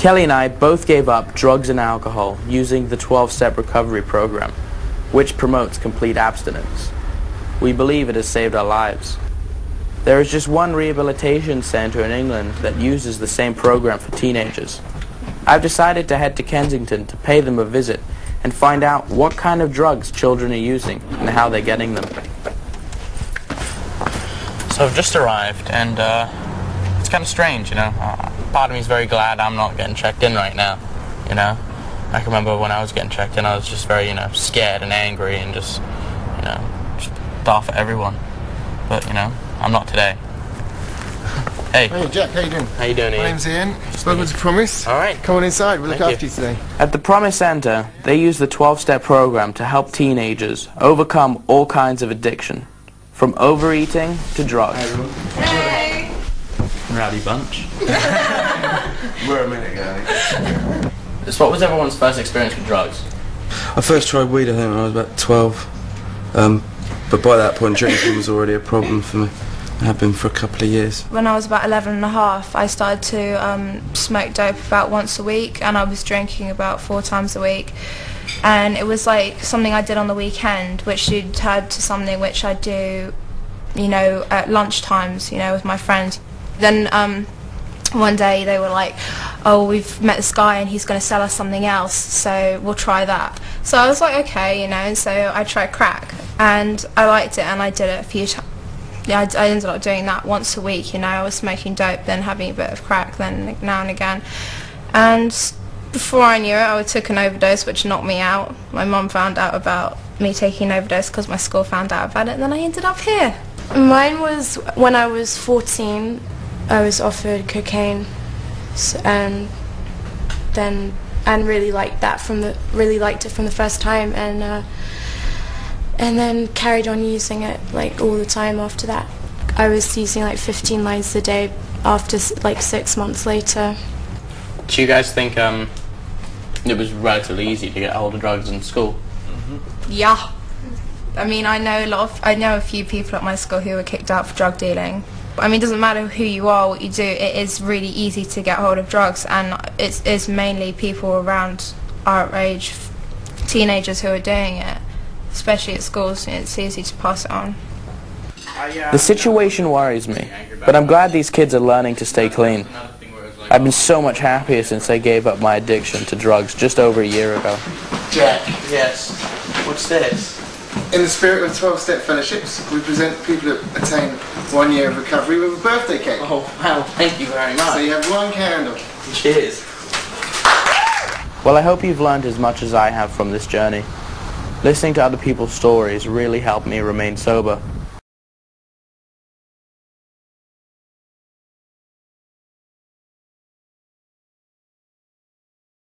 Kelly and I both gave up drugs and alcohol using the 12-step recovery program, which promotes complete abstinence. We believe it has saved our lives. There is just one rehabilitation center in England that uses the same program for teenagers. I've decided to head to Kensington to pay them a visit and find out what kind of drugs children are using and how they're getting them. So I've just arrived, and it's kind of strange, you know. Part of me is very glad I'm not getting checked in right now, you know. I can remember when I was getting checked in, I was just very, you know, scared and angry and just, you know, just laugh at everyone. But, you know, I'm not today. Hey. Hey Jack, how you doing? How you doing, Ian? My name's Ian. Welcome to Promise. Alright. Come on inside, we'll look after you today. At the Promise Center, they use the 12-step program to help teenagers overcome all kinds of addiction, from overeating to drugs. Hey! Rowdy bunch. We're a minute ago. So what was everyone's first experience with drugs? I first tried weed, I think, when I was about 12. But by that point, drinking was already a problem for me. It had been for a couple of years. When I was about 11 and a half, I started to smoke dope about once a week, and I was drinking about 4 times a week. And it was like something I did on the weekend, which you'd turned to something which I do, you know, at lunch times, you know, with my friends. Then one day they were like, oh, we've met this guy and he's going to sell us something else, so we'll try that. So I was like, okay, you know, and so I tried crack, and I liked it, and I did it a few times. Yeah, I ended up doing that once a week, you know. I was smoking dope, then having a bit of crack, then now and again. And before I knew it, I took an overdose, which knocked me out. My mum found out about me taking an overdose because my school found out about it, and then I ended up here. Mine was when I was 14. I was offered cocaine, and really liked that really liked it from the first time, and then carried on using it like all the time after that. I was using like 15 lines a day after like 6 months later. Do you guys think it was relatively easy to get hold of drugs in school? Yeah. I mean, I know a few people at my school who were kicked out for drug dealing. I mean, it doesn't matter who you are, what you do, it is really easy to get hold of drugs, and it's mainly people around our age, teenagers, who are doing it, especially at schools. It's easy to pass it on. The situation worries me, but I'm glad these kids are learning to stay clean. I've been so much happier since I gave up my addiction to drugs just over a year ago. Jack. Yes. What's this? In the spirit of 12-step fellowships, we present people who attain 1 year of recovery with a birthday cake. Oh, wow, thank you very much. So you have one candle. Cheers. Well, I hope you've learned as much as I have from this journey. Listening to other people's stories really helped me remain sober.